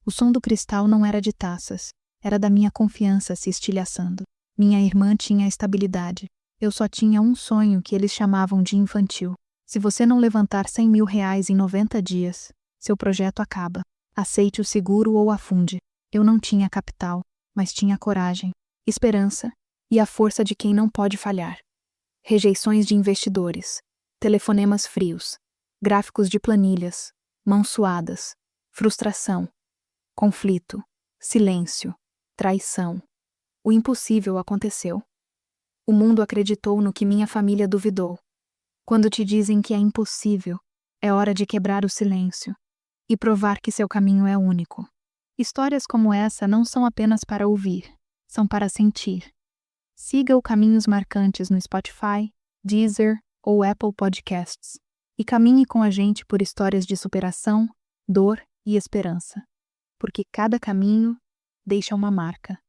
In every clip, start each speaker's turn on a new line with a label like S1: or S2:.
S1: O som do cristal não era de taças, era da minha confiança se estilhaçando. Minha irmã tinha estabilidade. Eu só tinha um sonho que eles chamavam de infantil. Se você não levantar 100 mil reais em 90 dias, seu projeto acaba. Aceite o seguro ou afunde. Eu não tinha capital, mas tinha coragem, esperança e a força de quem não pode falhar. Rejeições de investidores, telefonemas frios, gráficos de planilhas, mãos suadas, frustração, conflito, silêncio, traição. O impossível aconteceu. O mundo acreditou no que minha família duvidou. Quando te dizem que é impossível, é hora de quebrar o silêncio e provar que seu caminho é único. Histórias como essa não são apenas para ouvir, são para sentir. Siga o Caminhos Marcantes no Spotify, Deezer ou Apple Podcasts e caminhe com a gente por histórias de superação, dor e esperança. Porque cada caminho deixa uma marca.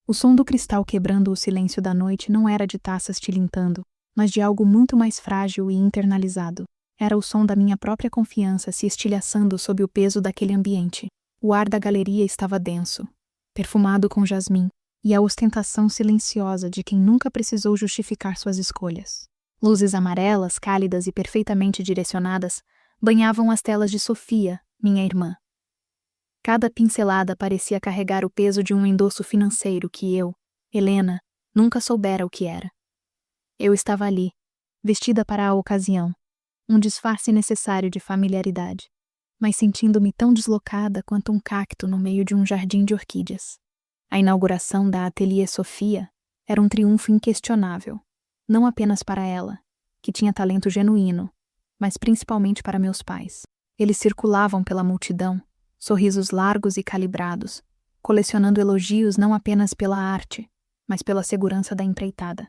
S1: O som do cristal quebrando o silêncio da noite não era de taças tilintando, mas de algo muito mais frágil e internalizado. Era o som da minha própria confiança se estilhaçando sob o peso daquele ambiente. O ar da galeria estava denso, perfumado com jasmim, e a ostentação silenciosa de quem nunca precisou justificar suas escolhas. Luzes amarelas, cálidas e perfeitamente direcionadas banhavam as telas de Sofia, minha irmã. Cada pincelada parecia carregar o peso de um endosso financeiro que eu, Helena, nunca soubera o que era. Eu estava ali, vestida para a ocasião, um disfarce necessário de familiaridade, mas sentindo-me tão deslocada quanto um cacto no meio de um jardim de orquídeas. A inauguração da Ateliê Sofia era um triunfo inquestionável, não apenas para ela, que tinha talento genuíno, mas principalmente para meus pais. Eles circulavam pela multidão, sorrisos largos e calibrados, colecionando elogios não apenas pela arte, mas pela segurança da empreitada.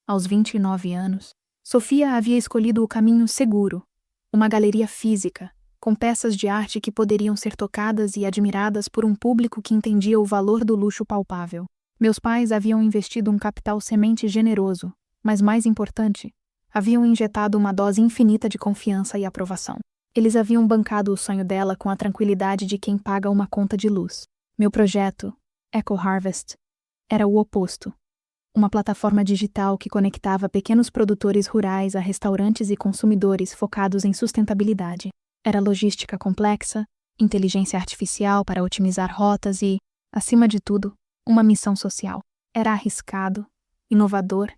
S1: Aos 29 anos, Sofia havia escolhido o caminho seguro, uma galeria física, com peças de arte que poderiam ser tocadas e admiradas por um público que entendia o valor do luxo palpável. Meus pais haviam investido um capital semente generoso, mas mais importante, haviam injetado uma dose infinita de confiança e aprovação. Eles haviam bancado o sonho dela com a tranquilidade de quem paga uma conta de luz. Meu projeto, Eco Harvest, era o oposto. Uma plataforma digital que conectava pequenos produtores rurais a restaurantes e consumidores focados em sustentabilidade. Era logística complexa, inteligência artificial para otimizar rotas e, acima de tudo, uma missão social. Era arriscado, inovador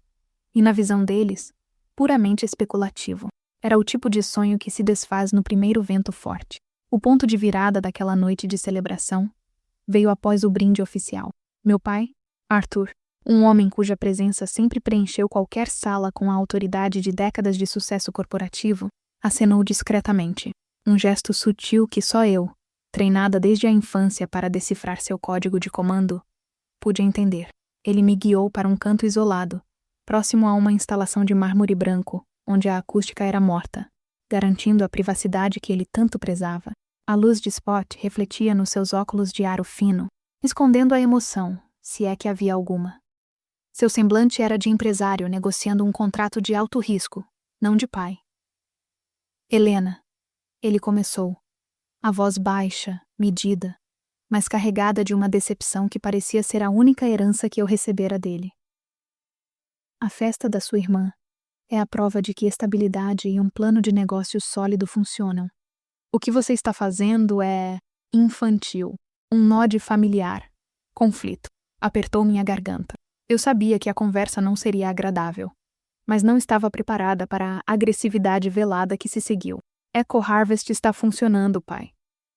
S1: e, na visão deles, puramente especulativo. Era o tipo de sonho que se desfaz no primeiro vento forte. O ponto de virada daquela noite de celebração veio após o brinde oficial. Meu pai, Arthur, um homem cuja presença sempre preencheu qualquer sala com a autoridade de décadas de sucesso corporativo, acenou discretamente. Um gesto sutil que só eu, treinada desde a infância para decifrar seu código de comando, pude entender. Ele me guiou para um canto isolado, próximo a uma instalação de mármore branco, onde a acústica era morta, garantindo a privacidade que ele tanto prezava. A luz de spot refletia nos seus óculos de aro fino, escondendo a emoção, se é que havia alguma. Seu semblante era de empresário negociando um contrato de alto risco, não de pai. Helena, ele começou, a voz baixa, medida, mas carregada de uma decepção que parecia ser a única herança que eu recebera dele. A festa da sua irmã é a prova de que estabilidade e um plano de negócios sólido funcionam. O que você está fazendo é infantil, um nó de familiar, conflito. Apertou minha garganta. Eu sabia que a conversa não seria agradável, mas não estava preparada para a agressividade velada que se seguiu. Eco Harvest está funcionando, pai.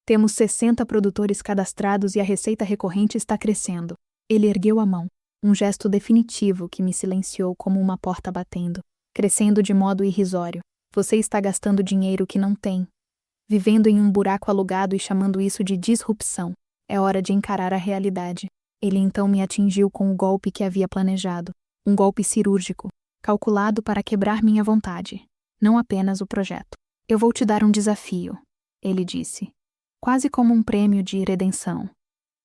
S1: Temos 60 produtores cadastrados e a receita recorrente está crescendo. Ele ergueu a mão, um gesto definitivo que me silenciou como uma porta batendo, crescendo de modo irrisório. Você está gastando dinheiro que não tem, vivendo em um buraco alugado e chamando isso de disrupção. É hora de encarar a realidade. Ele então me atingiu com o golpe que havia planejado, um golpe cirúrgico, calculado para quebrar minha vontade, não apenas o projeto. Eu vou te dar um desafio, ele disse, quase como um prêmio de redenção,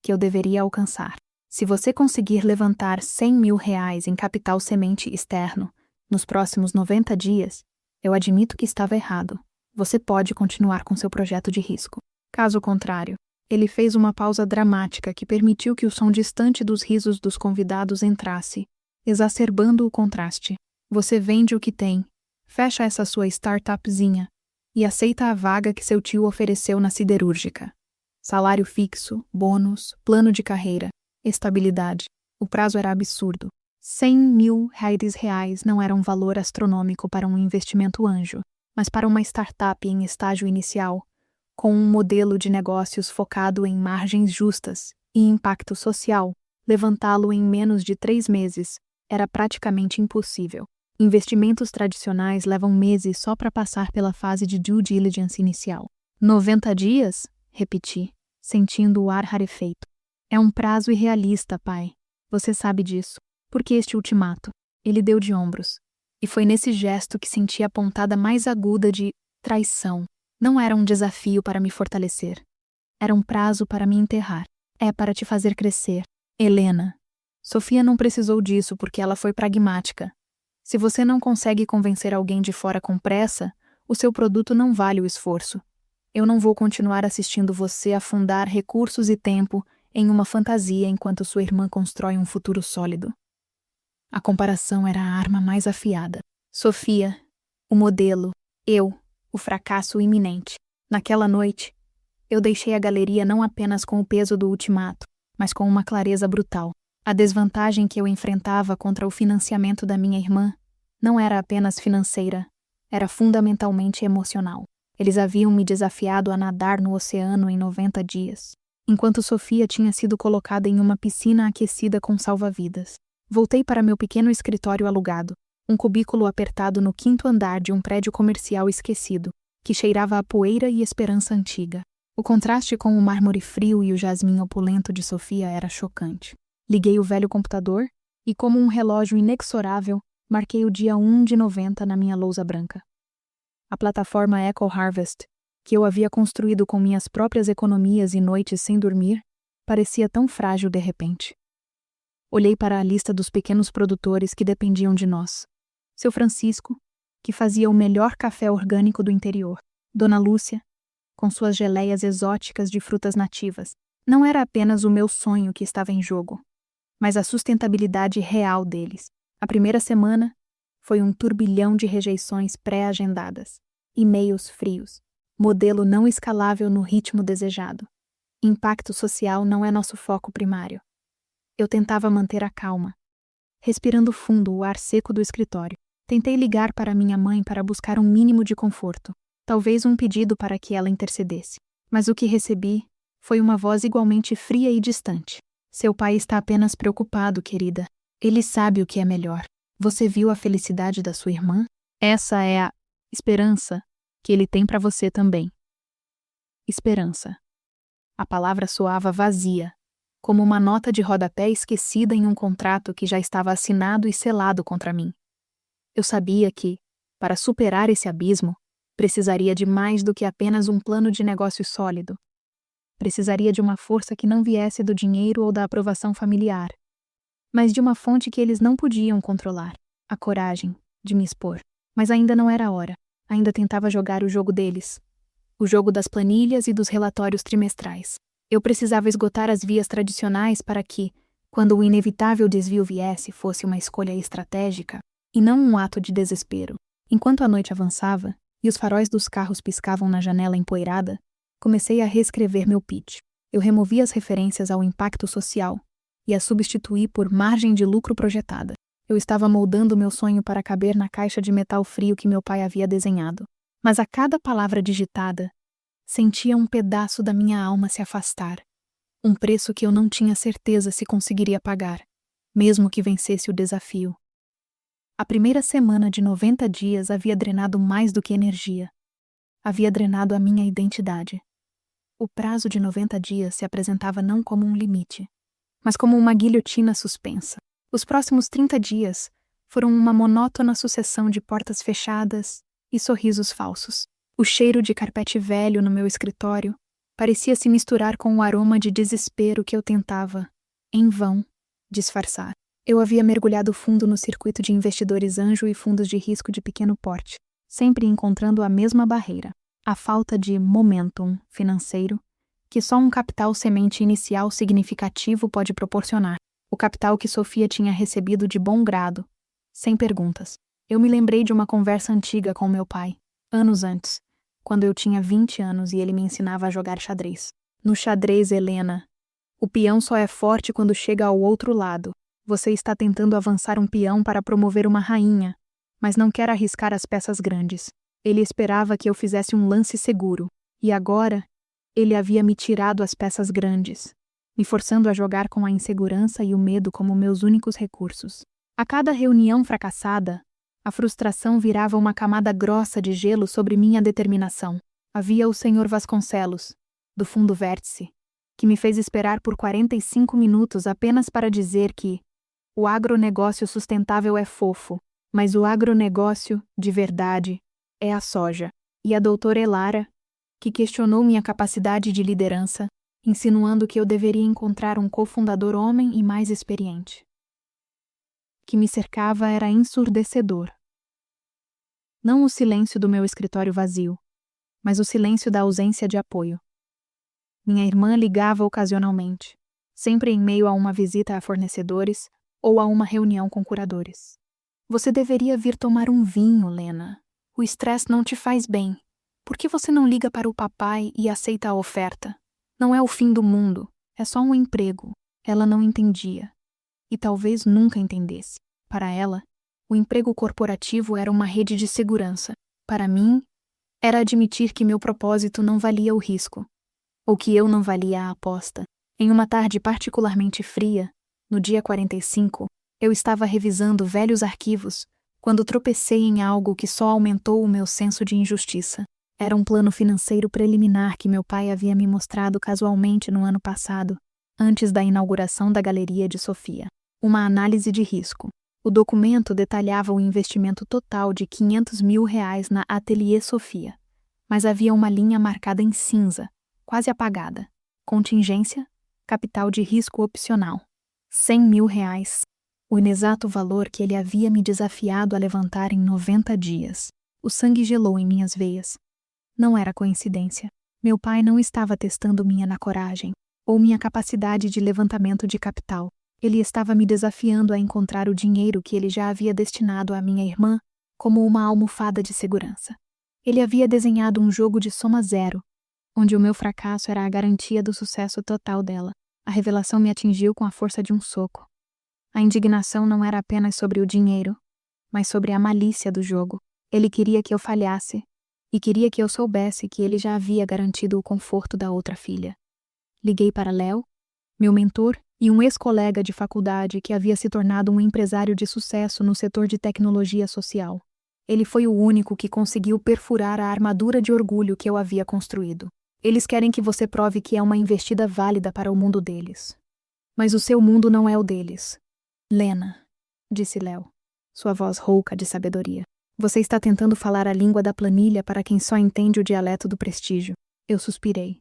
S1: que eu deveria alcançar. Se você conseguir levantar 100 mil reais em capital semente externo nos próximos 90 dias, eu admito que estava errado. Você pode continuar com seu projeto de risco. Caso contrário, Ele fez uma pausa dramática que permitiu que o som distante dos risos dos convidados entrasse, exacerbando o contraste. Você vende o que tem, fecha essa sua startupzinha e aceita a vaga que seu tio ofereceu na siderúrgica. Salário fixo, bônus, plano de carreira, estabilidade. O prazo era absurdo. 100 mil reais não era um valor astronômico para um investimento anjo, mas para uma startup em estágio inicial, com um modelo de negócios focado em margens justas e impacto social, levantá-lo em menos de 3 meses era praticamente impossível. Investimentos tradicionais levam meses só para passar pela fase de due diligence inicial. 90 dias? Repeti, sentindo o ar rarefeito. É um prazo irrealista, pai. Você sabe disso. Por que este ultimato? Ele deu de ombros. E foi nesse gesto que senti a pontada mais aguda de traição. Não era um desafio para me fortalecer. Era um prazo para me enterrar. É para te fazer crescer. Helena. Sofia não precisou disso porque ela foi pragmática. Se você não consegue convencer alguém de fora com pressa, o seu produto não vale o esforço. Eu não vou continuar assistindo você afundar recursos e tempo em uma fantasia enquanto sua irmã constrói um futuro sólido. A comparação era a arma mais afiada. Sofia, o modelo, eu, o fracasso iminente. Naquela noite, eu deixei a galeria não apenas com o peso do ultimato, mas com uma clareza brutal. A desvantagem que eu enfrentava contra o financiamento da minha irmã não era apenas financeira, era fundamentalmente emocional. Eles haviam me desafiado a nadar no oceano em 90 dias, enquanto Sofia tinha sido colocada em uma piscina aquecida com salva-vidas. Voltei para meu pequeno escritório alugado, um cubículo apertado no 5º andar de um prédio comercial esquecido, que cheirava a poeira e esperança antiga. O contraste com o mármore frio e o jasmim opulento de Sofia era chocante. Liguei o velho computador e, como um relógio inexorável, marquei o dia 1 de 90 na minha lousa branca. A plataforma Eco Harvest, que eu havia construído com minhas próprias economias e noites sem dormir, parecia tão frágil de repente. Olhei para a lista dos pequenos produtores que dependiam de nós. Seu Francisco, que fazia o melhor café orgânico do interior. Dona Lúcia, com suas geleias exóticas de frutas nativas. Não era apenas o meu sonho que estava em jogo, mas a sustentabilidade real deles. A primeira semana foi um turbilhão de rejeições pré-agendadas, e-mails frios, modelo não escalável no ritmo desejado. Impacto social não é nosso foco primário. Eu tentava manter a calma, respirando fundo o ar seco do escritório. Tentei ligar para minha mãe para buscar um mínimo de conforto, talvez um pedido para que ela intercedesse. Mas o que recebi foi uma voz igualmente fria e distante. Seu pai está apenas preocupado, querida. Ele sabe o que é melhor. Você viu a felicidade da sua irmã? Essa é a esperança que ele tem para você também. Esperança. A palavra soava vazia, como uma nota de rodapé esquecida em um contrato que já estava assinado e selado contra mim. Eu sabia que, para superar esse abismo, precisaria de mais do que apenas um plano de negócio sólido. Precisaria de uma força que não viesse do dinheiro ou da aprovação familiar, mas de uma fonte que eles não podiam controlar, a coragem de me expor. Mas ainda não era a hora. Ainda tentava jogar o jogo deles, o jogo das planilhas e dos relatórios trimestrais. Eu precisava esgotar as vias tradicionais para que, quando o inevitável desvio viesse, fosse uma escolha estratégica e não um ato de desespero. Enquanto a noite avançava e os faróis dos carros piscavam na janela empoeirada, comecei a reescrever meu pitch. Eu removi as referências ao impacto social e a substituí por margem de lucro projetada. Eu estava moldando meu sonho para caber na caixa de metal frio que meu pai havia desenhado. Mas a cada palavra digitada, sentia um pedaço da minha alma se afastar. Um preço que eu não tinha certeza se conseguiria pagar, mesmo que vencesse o desafio. A primeira semana de 90 dias havia drenado mais do que energia. Havia drenado a minha identidade. O prazo de 90 dias se apresentava não como um limite, mas como uma guilhotina suspensa. Os próximos 30 dias foram uma monótona sucessão de portas fechadas e sorrisos falsos. O cheiro de carpete velho no meu escritório parecia se misturar com o aroma de desespero que eu tentava, em vão, disfarçar. Eu havia mergulhado fundo no circuito de investidores anjo e fundos de risco de pequeno porte, sempre encontrando a mesma barreira, a falta de momentum financeiro que só um capital semente inicial significativo pode proporcionar. O capital que Sofia tinha recebido de bom grado, sem perguntas. Eu me lembrei de uma conversa antiga com meu pai, anos antes, quando eu tinha 20 anos e ele me ensinava a jogar xadrez. No xadrez, Helena, o peão só é forte quando chega ao outro lado. Você está tentando avançar um peão para promover uma rainha, mas não quer arriscar as peças grandes. Ele esperava que eu fizesse um lance seguro, e agora ele havia me tirado as peças grandes, me forçando a jogar com a insegurança e o medo como meus únicos recursos. A cada reunião fracassada, a frustração virava uma camada grossa de gelo sobre minha determinação. Havia o Sr. Vasconcelos, do fundo vértice, que me fez esperar por 45 minutos apenas para dizer que o agronegócio sustentável é fofo, mas o agronegócio, de verdade, é a soja. E a doutora Elara, que questionou minha capacidade de liderança, insinuando que eu deveria encontrar um cofundador homem e mais experiente. O que me cercava era ensurdecedor. Não o silêncio do meu escritório vazio, mas o silêncio da ausência de apoio. Minha irmã ligava ocasionalmente, sempre em meio a uma visita a fornecedores ou a uma reunião com curadores. Você deveria vir tomar um vinho, Lena. O estresse não te faz bem. Por que você não liga para o papai e aceita a oferta? Não é o fim do mundo, é só um emprego. Ela não entendia. E talvez nunca entendesse. Para ela, o emprego corporativo era uma rede de segurança. Para mim, era admitir que meu propósito não valia o risco, ou que eu não valia a aposta. Em uma tarde particularmente fria, no dia 45, eu estava revisando velhos arquivos quando tropecei em algo que só aumentou o meu senso de injustiça. Era um plano financeiro preliminar que meu pai havia me mostrado casualmente no ano passado, antes da inauguração da Galeria de Sofia. Uma análise de risco. O documento detalhava o investimento total de R$500 mil na Ateliê Sofia, mas havia uma linha marcada em cinza, quase apagada. Contingência, capital de risco opcional. R$100 mil. O inexato valor que ele havia me desafiado a levantar em 90 dias. O sangue gelou em minhas veias. Não era coincidência. Meu pai não estava testando minha coragem, ou minha capacidade de levantamento de capital. Ele estava me desafiando a encontrar o dinheiro que ele já havia destinado à minha irmã como uma almofada de segurança. Ele havia desenhado um jogo de soma zero, onde o meu fracasso era a garantia do sucesso total dela. A revelação me atingiu com a força de um soco. A indignação não era apenas sobre o dinheiro, mas sobre a malícia do jogo. Ele queria que eu falhasse, e queria que eu soubesse que ele já havia garantido o conforto da outra filha. Liguei para Léo, meu mentor e um ex-colega de faculdade que havia se tornado um empresário de sucesso no setor de tecnologia social. Ele foi o único que conseguiu perfurar a armadura de orgulho que eu havia construído. Eles querem que você prove que é uma investida válida para o mundo deles. Mas o seu mundo não é o deles. Lena, disse Léo, sua voz rouca de sabedoria. Você está tentando falar a língua da planilha para quem só entende o dialeto do prestígio. Eu suspirei,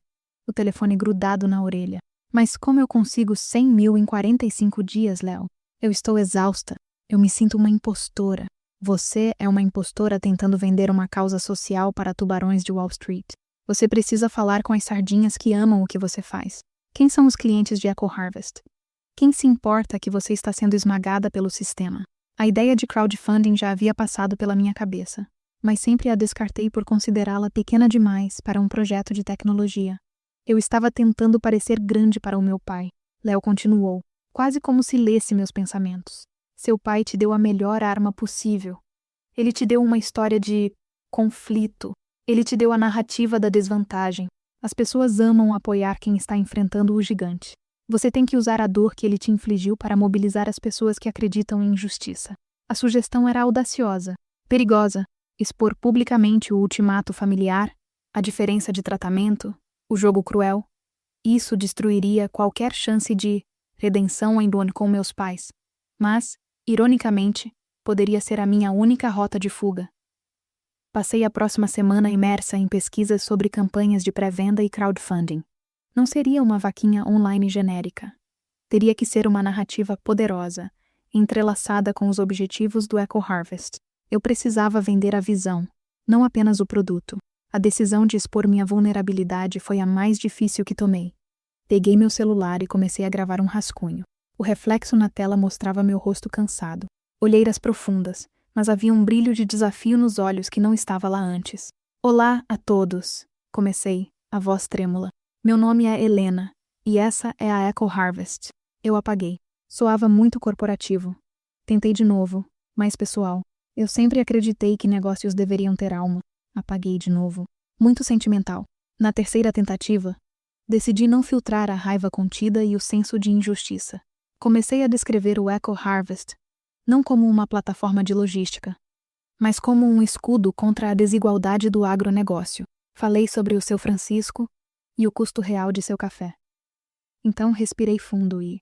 S1: o telefone grudado na orelha. Mas como eu consigo 100 mil em 45 dias, Léo? Eu estou exausta. Eu me sinto uma impostora. Você é uma impostora tentando vender uma causa social para tubarões de Wall Street. Você precisa falar com as sardinhas que amam o que você faz. Quem são os clientes de Eco Harvest? Quem se importa que você está sendo esmagada pelo sistema? A ideia de crowdfunding já havia passado pela minha cabeça, mas sempre a descartei por considerá-la pequena demais para um projeto de tecnologia. Eu estava tentando parecer grande para o meu pai. Léo continuou, quase como se lesse meus pensamentos. Seu pai te deu a melhor arma possível. Ele te deu uma história de conflito. Ele te deu a narrativa da desvantagem. As pessoas amam apoiar quem está enfrentando o gigante. Você tem que usar a dor que ele te infligiu para mobilizar as pessoas que acreditam em injustiça. A sugestão era audaciosa, perigosa. Expor publicamente o ultimato familiar, a diferença de tratamento, o jogo cruel. Isso destruiria qualquer chance de redenção em Duane com meus pais. Mas, ironicamente, poderia ser a minha única rota de fuga. Passei a próxima semana imersa em pesquisas sobre campanhas de pré-venda e crowdfunding. Não seria uma vaquinha online genérica. Teria que ser uma narrativa poderosa, entrelaçada com os objetivos do Eco Harvest. Eu precisava vender a visão, não apenas o produto. A decisão de expor minha vulnerabilidade foi a mais difícil que tomei. Peguei meu celular e comecei a gravar um rascunho. O reflexo na tela mostrava meu rosto cansado. Olheiras profundas, mas havia um brilho de desafio nos olhos que não estava lá antes. Olá a todos, comecei, a voz trêmula. Meu nome é Helena, e essa é a Eco Harvest. Eu apaguei. Soava muito corporativo. Tentei de novo, mais pessoal. Eu sempre acreditei que negócios deveriam ter alma. Apaguei de novo. Muito sentimental. Na terceira tentativa, decidi não filtrar a raiva contida e o senso de injustiça. Comecei a descrever o Eco Harvest, não como uma plataforma de logística, mas como um escudo contra a desigualdade do agronegócio. Falei sobre o seu Francisco e o custo real de seu café. Então respirei fundo e,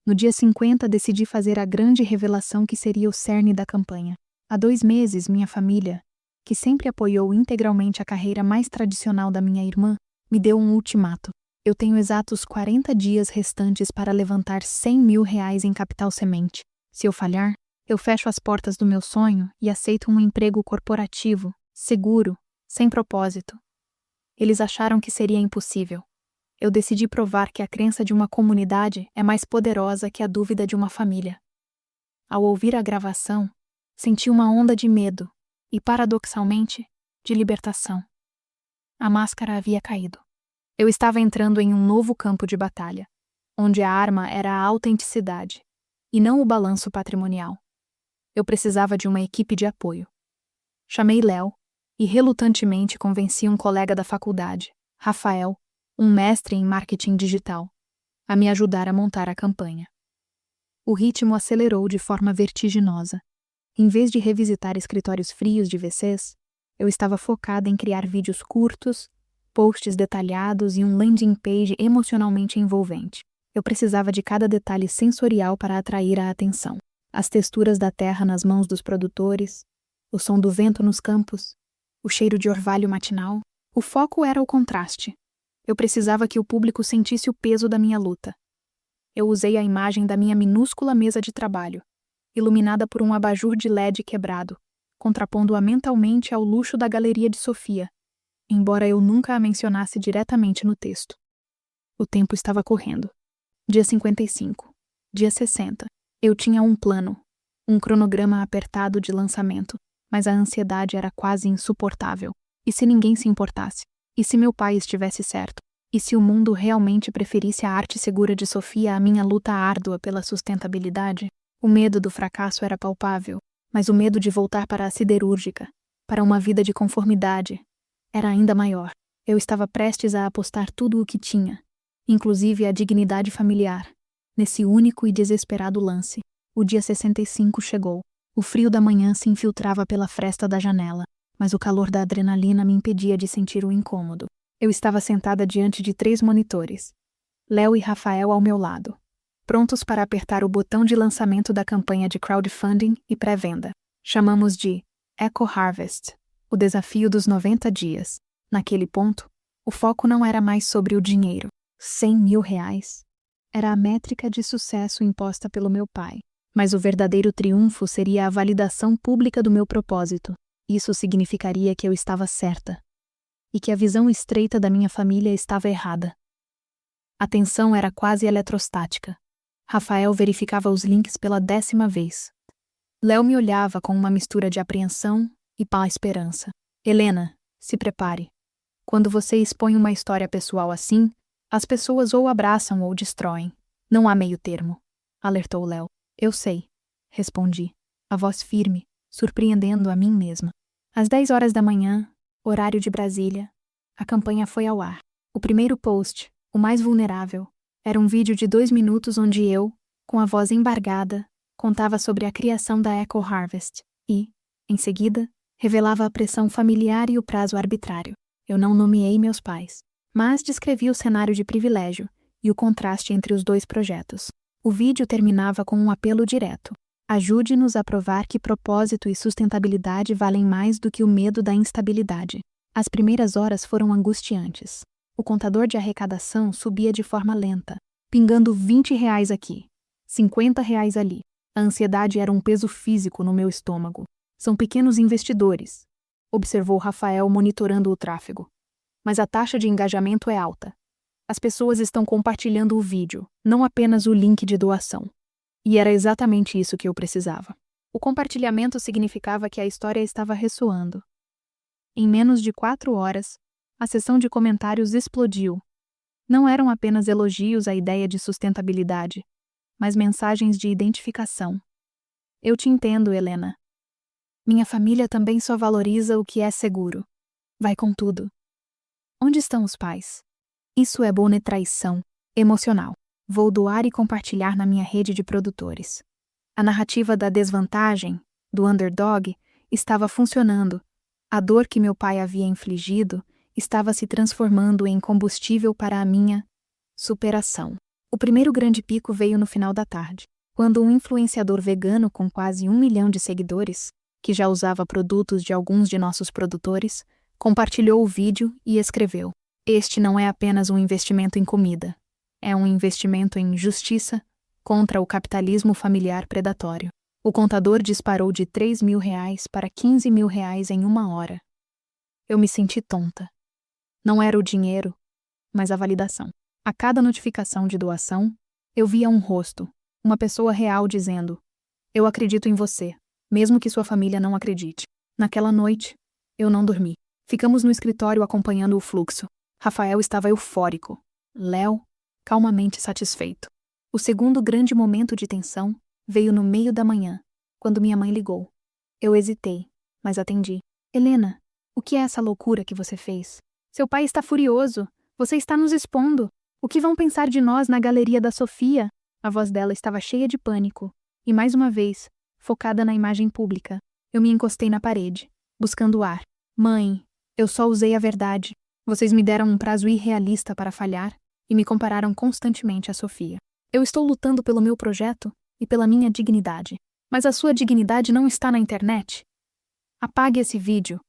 S1: no dia 50, decidi fazer a grande revelação que seria o cerne da campanha. Há 2 meses, minha família, que sempre apoiou integralmente a carreira mais tradicional da minha irmã, me deu um ultimato. Eu tenho exatos 40 dias restantes para levantar R$100 mil em capital semente. Se eu falhar, eu fecho as portas do meu sonho e aceito um emprego corporativo, seguro, sem propósito. Eles acharam que seria impossível. Eu decidi provar que a crença de uma comunidade é mais poderosa que a dúvida de uma família. Ao ouvir a gravação, senti uma onda de medo e, paradoxalmente, de libertação. A máscara havia caído. Eu estava entrando em um novo campo de batalha, onde a arma era a autenticidade, e não o balanço patrimonial. Eu precisava de uma equipe de apoio. Chamei Léo e relutantemente convenci um colega da faculdade, Rafael, um mestre em marketing digital, a me ajudar a montar a campanha. O ritmo acelerou de forma vertiginosa. Em vez de revisitar escritórios frios de VCs, eu estava focada em criar vídeos curtos, posts detalhados e um landing page emocionalmente envolvente. Eu precisava de cada detalhe sensorial para atrair a atenção. As texturas da terra nas mãos dos produtores, o som do vento nos campos, o cheiro de orvalho matinal. O foco era o contraste. Eu precisava que o público sentisse o peso da minha luta. Eu usei a imagem da minha minúscula mesa de trabalho, iluminada por um abajur de LED quebrado, contrapondo-a mentalmente ao luxo da galeria de Sofia, embora eu nunca a mencionasse diretamente no texto. O tempo estava correndo. Dia 55. Dia 60. Eu tinha um plano, um cronograma apertado de lançamento, mas a ansiedade era quase insuportável. E se ninguém se importasse? E se meu pai estivesse certo? E se o mundo realmente preferisse a arte segura de Sofia à minha luta árdua pela sustentabilidade? O medo do fracasso era palpável, mas o medo de voltar para a siderúrgica, para uma vida de conformidade, era ainda maior. Eu estava prestes a apostar tudo o que tinha, inclusive a dignidade familiar, nesse único e desesperado lance. O dia 65 chegou. O frio da manhã se infiltrava pela fresta da janela, mas o calor da adrenalina me impedia de sentir o incômodo. Eu estava sentada diante de 3 monitores, Léo e Rafael ao meu lado, prontos para apertar o botão de lançamento da campanha de crowdfunding e pré-venda. Chamamos de Eco Harvest, o desafio dos 90 dias. Naquele ponto, o foco não era mais sobre o dinheiro. R$100 mil era a métrica de sucesso imposta pelo meu pai. Mas o verdadeiro triunfo seria a validação pública do meu propósito. Isso significaria que eu estava certa e que a visão estreita da minha família estava errada. A tensão era quase eletrostática. Rafael verificava os links pela 10ª vez. Léo me olhava com uma mistura de apreensão e esperança. Helena, se prepare. Quando você expõe uma história pessoal assim, as pessoas ou abraçam ou destroem. Não há meio termo, alertou Léo. Eu sei, respondi, a voz firme, surpreendendo a mim mesma. Às 10 horas da manhã, horário de Brasília, a campanha foi ao ar. O primeiro post, o mais vulnerável, era um vídeo de 2 minutos onde eu, com a voz embargada, contava sobre a criação da Eco Harvest e, em seguida, revelava a pressão familiar e o prazo arbitrário. Eu não nomeei meus pais, mas descrevi o cenário de privilégio e o contraste entre os 2 projetos. O vídeo terminava com um apelo direto. Ajude-nos a provar que propósito e sustentabilidade valem mais do que o medo da instabilidade. As primeiras horas foram angustiantes. O contador de arrecadação subia de forma lenta, pingando R$20 aqui, R$50 ali. A ansiedade era um peso físico no meu estômago. São pequenos investidores. observou Rafael monitorando o tráfego. Mas a taxa de engajamento é alta. As pessoas estão compartilhando o vídeo, não apenas o link de doação. E era exatamente isso que eu precisava. O compartilhamento significava que a história estava ressoando. Em menos de 4 horas, a seção de comentários explodiu. Não eram apenas elogios à ideia de sustentabilidade, mas mensagens de identificação. Eu te entendo, Helena. Minha família também só valoriza o que é seguro. Vai com tudo. Onde estão os pais? Isso é boa traição emocional. Vou doar e compartilhar na minha rede de produtores. A narrativa da desvantagem, do underdog, estava funcionando. A dor que meu pai havia infligido estava se transformando em combustível para a minha superação. O primeiro grande pico veio no final da tarde, quando um influenciador vegano com quase 1 milhão de seguidores, que já usava produtos de alguns de nossos produtores, compartilhou o vídeo e escreveu: "Este não é apenas um investimento em comida. É um investimento em justiça contra o capitalismo familiar predatório." O contador disparou de R$ 3.000 para R$ 15.000 em 1 hora. Eu me senti tonta. Não era o dinheiro, mas a validação. A cada notificação de doação, eu via um rosto, uma pessoa real dizendo: "Eu acredito em você, mesmo que sua família não acredite." Naquela noite, eu não dormi. Ficamos no escritório acompanhando o fluxo. Rafael estava eufórico. Léo, calmamente satisfeito. O segundo grande momento de tensão veio no meio da manhã, quando minha mãe ligou. Eu hesitei, mas atendi. "Helena, o que é essa loucura que você fez? Seu pai está furioso. Você está nos expondo. O que vão pensar de nós na galeria da Sofia?" A voz dela estava cheia de pânico. E mais uma vez, focada na imagem pública. Eu me encostei na parede, buscando ar. "Mãe, eu só usei a verdade. Vocês me deram um prazo irrealista para falhar e me compararam constantemente a Sofia. Eu estou lutando pelo meu projeto e pela minha dignidade. Mas a sua dignidade não está na internet. Apague esse vídeo.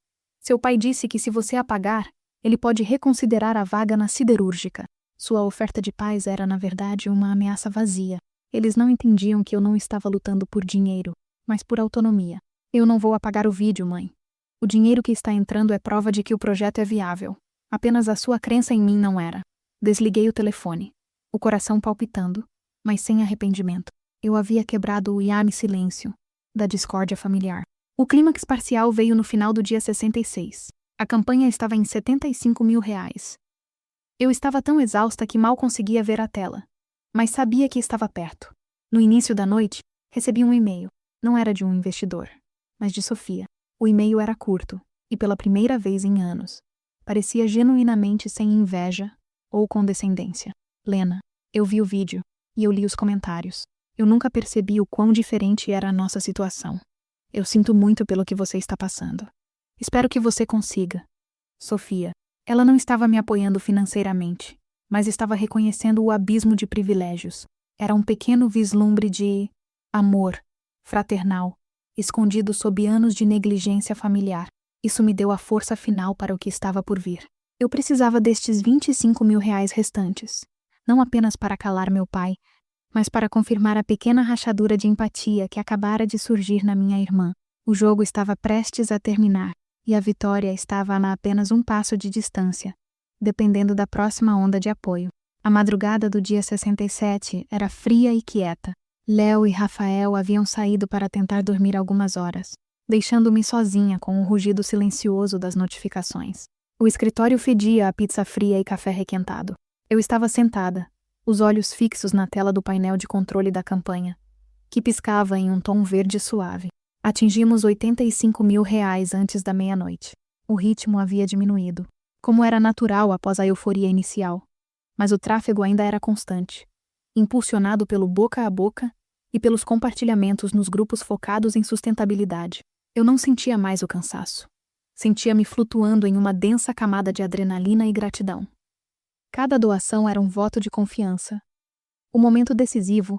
S1: Seu pai disse que se você apagar, ele pode reconsiderar a vaga na siderúrgica." Sua oferta de paz era, na verdade, uma ameaça vazia. Eles não entendiam que eu não estava lutando por dinheiro, mas por autonomia. "Eu não vou apagar o vídeo, mãe. O dinheiro que está entrando é prova de que o projeto é viável. Apenas a sua crença em mim não era." Desliguei o telefone, o coração palpitando, mas sem arrependimento. Eu havia quebrado o iame silêncio da discórdia familiar. O clímax parcial veio no final do dia 66. A campanha estava em R$ 75.000. Eu estava tão exausta que mal conseguia ver a tela, mas sabia que estava perto. No início da noite, recebi um e-mail. Não era de um investidor, mas de Sofia. O e-mail era curto, e pela primeira vez em anos, parecia genuinamente sem inveja ou condescendência. "Lena, eu vi o vídeo, e eu li os comentários. Eu nunca percebi o quão diferente era a nossa situação. Eu sinto muito pelo que você está passando. Espero que você consiga. Sofia." Ela não estava me apoiando financeiramente, mas estava reconhecendo o abismo de privilégios. Era um pequeno vislumbre de amor fraternal, escondido sob anos de negligência familiar. Isso me deu a força final para o que estava por vir. Eu precisava destes R$ 25.000 restantes, não apenas para calar meu pai, mas para confirmar a pequena rachadura de empatia que acabara de surgir na minha irmã. O jogo estava prestes a terminar, e a vitória estava a apenas um passo de distância, dependendo da próxima onda de apoio. A madrugada do dia 67 era fria e quieta. Léo e Rafael haviam saído para tentar dormir algumas horas, deixando-me sozinha com o rugido silencioso das notificações. O escritório fedia a pizza fria e café requentado. Eu estava sentada, os olhos fixos na tela do painel de controle da campanha, que piscava em um tom verde suave. Atingimos R$ 85.000 antes da meia-noite. O ritmo havia diminuído, como era natural após a euforia inicial, mas o tráfego ainda era constante, impulsionado pelo boca a boca e pelos compartilhamentos nos grupos focados em sustentabilidade. Eu não sentia mais o cansaço. Sentia-me flutuando em uma densa camada de adrenalina e gratidão. Cada doação era um voto de confiança. O momento decisivo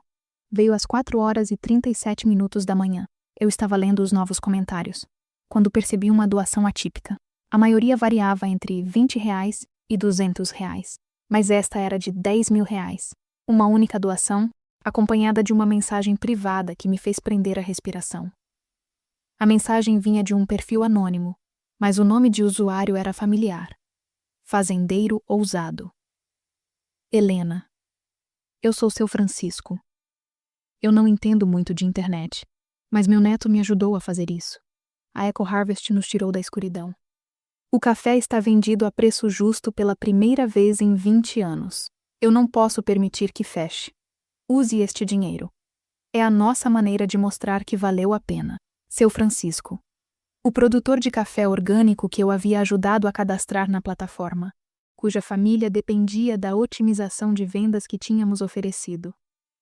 S1: veio às 4h37 da manhã. Eu estava lendo os novos comentários, quando percebi uma doação atípica. A maioria variava entre R$ 20 e R$ 200, mas esta era de R$ 10.000. Uma única doação, acompanhada de uma mensagem privada que me fez prender a respiração. A mensagem vinha de um perfil anônimo, mas o nome de usuário era familiar. Fazendeiro Ousado. Helena. Eu sou seu Francisco. Eu não entendo muito de internet, mas meu neto me ajudou a fazer isso. A Eco Harvest nos tirou da escuridão. O café está vendido a preço justo pela primeira vez em 20 anos. Eu não posso permitir que feche. Use este dinheiro. É a nossa maneira de mostrar que valeu a pena. Seu Francisco. O produtor de café orgânico que eu havia ajudado a cadastrar na plataforma, cuja família dependia da otimização de vendas que tínhamos oferecido.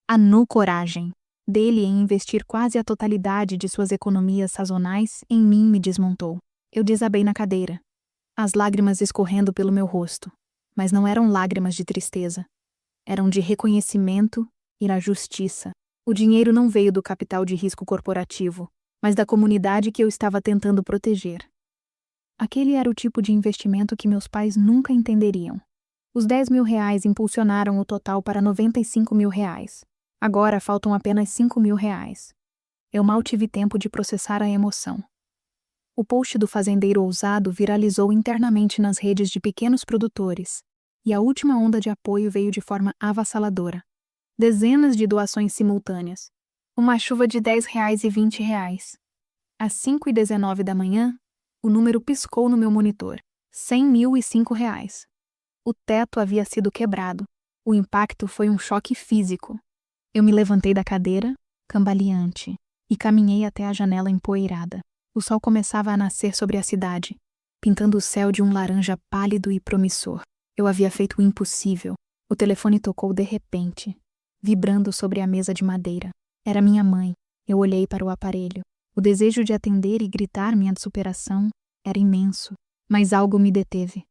S1: A coragem dele em investir quase a totalidade de suas economias sazonais em mim me desmontou. Eu desabei na cadeira, as lágrimas escorrendo pelo meu rosto, mas não eram lágrimas de tristeza. Eram de reconhecimento e da justiça. O dinheiro não veio do capital de risco corporativo, mas da comunidade que eu estava tentando proteger. Aquele era o tipo de investimento que meus pais nunca entenderiam. Os R$ 10.000 impulsionaram o total para R$ 95.000. Agora faltam apenas R$ 5.000. Eu mal tive tempo de processar a emoção. O post do fazendeiro ousado viralizou internamente nas redes de pequenos produtores, e a última onda de apoio veio de forma avassaladora. Dezenas de doações simultâneas. Uma chuva de R$ 10 e R$ 20. Às 5h19 da manhã, o número piscou no meu monitor. R$ 100.005. O teto havia sido quebrado. O impacto foi um choque físico. Eu me levantei da cadeira, cambaleante, e caminhei até a janela empoeirada. O sol começava a nascer sobre a cidade, pintando o céu de um laranja pálido e promissor. Eu havia feito o impossível. O telefone tocou de repente, vibrando sobre a mesa de madeira. Era minha mãe. Eu olhei para o aparelho. O desejo de atender e gritar minha superação era imenso, mas algo me deteve.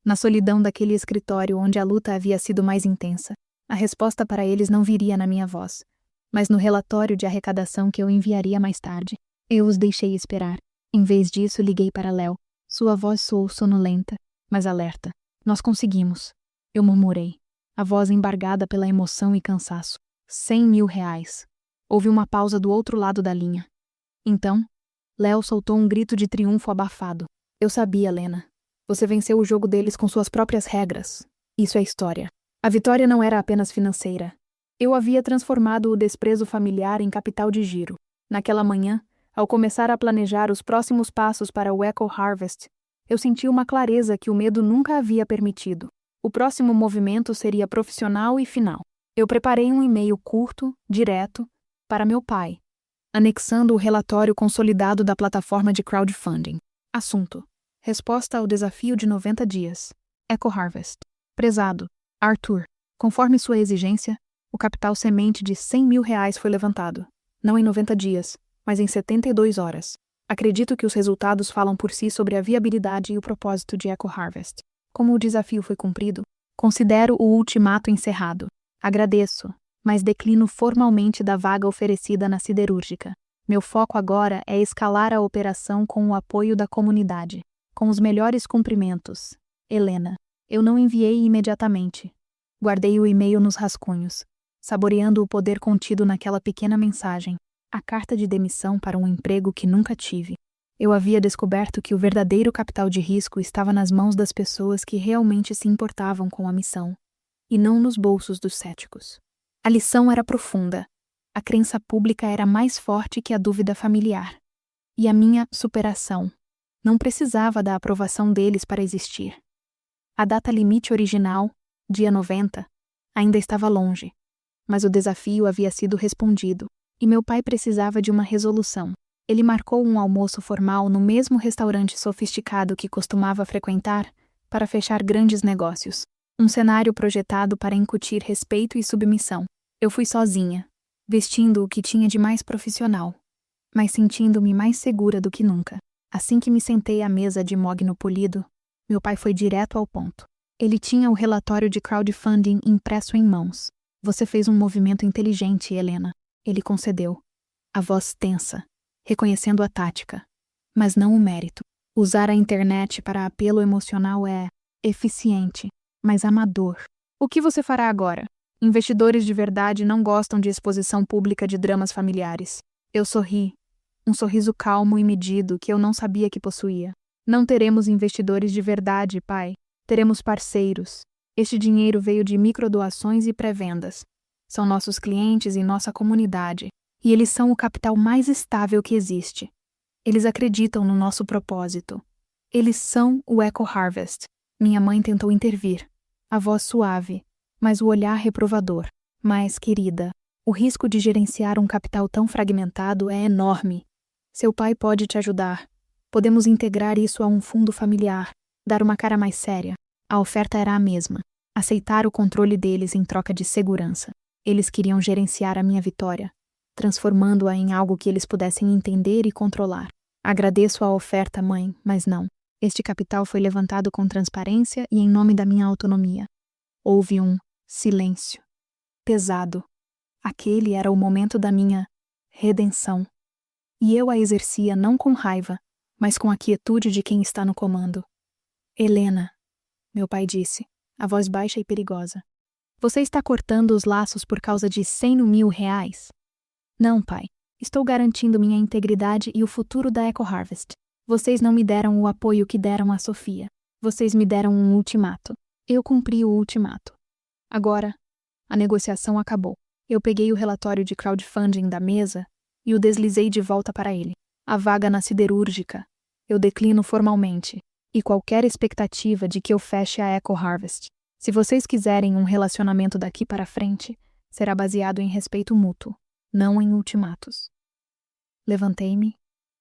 S1: Na solidão daquele escritório onde a luta havia sido mais intensa, a resposta para eles não viria na minha voz, mas no relatório de arrecadação que eu enviaria mais tarde. Eu os deixei esperar. Em vez disso, liguei para Léo. Sua voz soou sonolenta, mas alerta. Nós conseguimos. Eu murmurei, a voz embargada pela emoção e cansaço. R$ 100.000. Houve uma pausa do outro lado da linha. Então, Léo soltou um grito de triunfo abafado. Eu sabia, Lena. Você venceu o jogo deles com suas próprias regras. Isso é história. A vitória não era apenas financeira. Eu havia transformado o desprezo familiar em capital de giro. Naquela manhã, ao começar a planejar os próximos passos para o Eco Harvest, eu senti uma clareza que o medo nunca havia permitido. O próximo movimento seria profissional e final. Eu preparei um e-mail curto, direto, para meu pai, anexando o relatório consolidado da plataforma de crowdfunding. Assunto: resposta ao desafio de 90 dias. Eco Harvest. Prezado Arthur, conforme sua exigência, o capital semente de R$ 100.000 foi levantado. Não em 90 dias, mas em 72 horas. Acredito que os resultados falam por si sobre a viabilidade e o propósito de Eco Harvest. Como o desafio foi cumprido, considero o ultimato encerrado. Agradeço, mas declino formalmente da vaga oferecida na siderúrgica. Meu foco agora é escalar a operação com o apoio da comunidade. Com os melhores cumprimentos. Helena. Eu não enviei imediatamente. Guardei o e-mail nos rascunhos, saboreando o poder contido naquela pequena mensagem. A carta de demissão para um emprego que nunca tive. Eu havia descoberto que o verdadeiro capital de risco estava nas mãos das pessoas que realmente se importavam com a missão, e não nos bolsos dos céticos. A lição era profunda. A crença pública era mais forte que a dúvida familiar. E a minha superação não precisava da aprovação deles para existir. A data limite original, dia 90, ainda estava longe, mas o desafio havia sido respondido, e meu pai precisava de uma resolução. Ele marcou um almoço formal no mesmo restaurante sofisticado que costumava frequentar para fechar grandes negócios. Um cenário projetado para incutir respeito e submissão. Eu fui sozinha, vestindo o que tinha de mais profissional, mas sentindo-me mais segura do que nunca. Assim que me sentei à mesa de mogno polido, meu pai foi direto ao ponto. Ele tinha o relatório de crowdfunding impresso em mãos. Você fez um movimento inteligente, Helena. Ele concedeu, a voz tensa, reconhecendo a tática, mas não o mérito. Usar a internet para apelo emocional é eficiente, mas amador. O que você fará agora? Investidores de verdade não gostam de exposição pública de dramas familiares. Eu sorri, um sorriso calmo e medido que eu não sabia que possuía. Não teremos investidores de verdade, pai. Teremos parceiros. Este dinheiro veio de microdoações e pré-vendas. São nossos clientes e nossa comunidade, e eles são o capital mais estável que existe. Eles acreditam no nosso propósito. Eles são o Eco Harvest. Minha mãe tentou intervir. A voz suave, mas o olhar reprovador. Mas, querida, o risco de gerenciar um capital tão fragmentado é enorme. Seu pai pode te ajudar. Podemos integrar isso a um fundo familiar, dar uma cara mais séria. A oferta era a mesma. Aceitar o controle deles em troca de segurança. Eles queriam gerenciar a minha vitória, transformando-a em algo que eles pudessem entender e controlar. Agradeço a oferta, mãe, mas não. Este capital foi levantado com transparência e em nome da minha autonomia. Houve um silêncio. Pesado. Aquele era o momento da minha redenção. E eu a exercia não com raiva, mas com a quietude de quem está no comando. Helena, meu pai disse, a voz baixa e perigosa. Você está cortando os laços por causa de 100 mil reais? Não, pai. Estou garantindo minha integridade e o futuro da Eco Harvest. Vocês não me deram o apoio que deram a Sofia. Vocês me deram um ultimato. Eu cumpri o ultimato. Agora, a negociação acabou. Eu peguei o relatório de crowdfunding da mesa e o deslizei de volta para ele. A vaga na siderúrgica. Eu declino formalmente. E qualquer expectativa de que eu feche a Eco Harvest. Se vocês quiserem um relacionamento daqui para frente, será baseado em respeito mútuo, não em ultimatos. Levantei-me,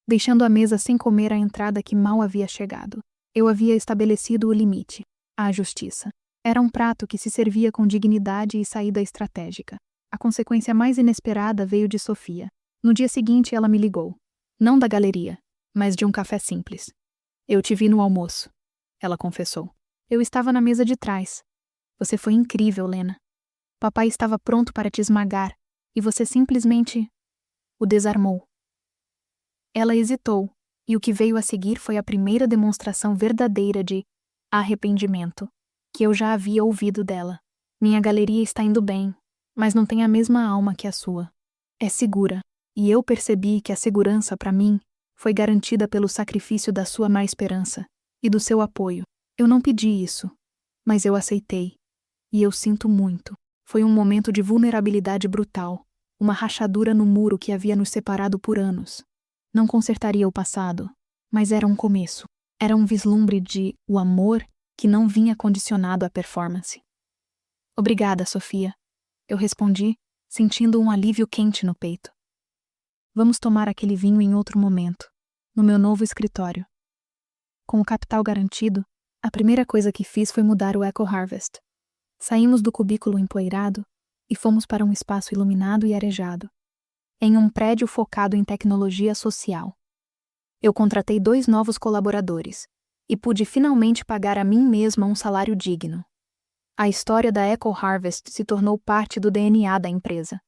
S1: deixando a mesa sem comer a entrada que mal havia chegado. Eu havia estabelecido o limite, a justiça. Era um prato que se servia com dignidade e saída estratégica. A consequência mais inesperada veio de Sofia. No dia seguinte ela me ligou. Não da galeria, mas de um café simples. Eu te vi no almoço, ela confessou. Eu estava na mesa de trás. Você foi incrível, Lena. Papai estava pronto para te esmagar, e você simplesmente o desarmou. Ela hesitou, e o que veio a seguir foi a primeira demonstração verdadeira de arrependimento que eu já havia ouvido dela. Minha galeria está indo bem, mas não tem a mesma alma que a sua. É segura, e eu percebi que a segurança, para mim, foi garantida pelo sacrifício da sua má esperança e do seu apoio. Eu não pedi isso, mas eu aceitei. E eu sinto muito. Foi um momento de vulnerabilidade brutal, uma rachadura no muro que havia nos separado por anos. Não consertaria o passado, mas era um começo. Era um vislumbre de o amor que não vinha condicionado à performance. Obrigada, Sofia. Eu respondi, sentindo um alívio quente no peito. Vamos tomar aquele vinho em outro momento, no meu novo escritório. Com o capital garantido, a primeira coisa que fiz foi mudar o Eco Harvest. Saímos do cubículo empoeirado e fomos para um espaço iluminado e arejado, em um prédio focado em tecnologia social. Eu contratei 2 novos colaboradores e pude finalmente pagar a mim mesma um salário digno. A história da Eco Harvest se tornou parte do DNA da empresa.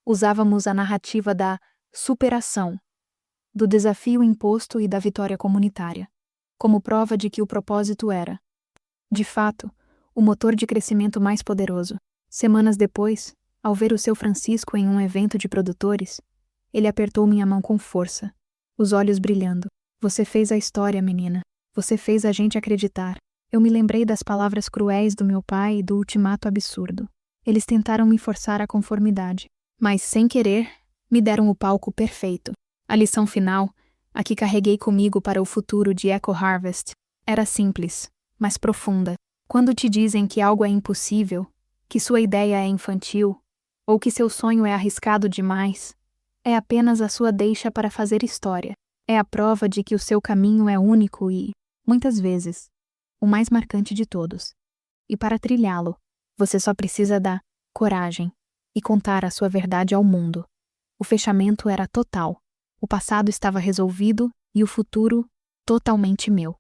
S1: Usávamos a narrativa da superação, do desafio imposto e da vitória comunitária, como prova de que o propósito era, de fato, o motor de crescimento mais poderoso. Semanas depois, ao ver o seu Francisco em um evento de produtores, ele apertou minha mão com força, os olhos brilhando. Você fez a história, menina. Você fez a gente acreditar. Eu me lembrei das palavras cruéis do meu pai e do ultimato absurdo. Eles tentaram me forçar à conformidade, mas, sem querer, me deram o palco perfeito. A lição final, a que carreguei comigo para o futuro de Eco Harvest, era simples, mas profunda. Quando te dizem que algo é impossível, que sua ideia é infantil, ou que seu sonho é arriscado demais, é apenas a sua deixa para fazer história. É a prova de que o seu caminho é único e, muitas vezes, o mais marcante de todos. E para trilhá-lo, você só precisa da coragem e contar a sua verdade ao mundo. O fechamento era total. O passado estava resolvido e o futuro totalmente meu.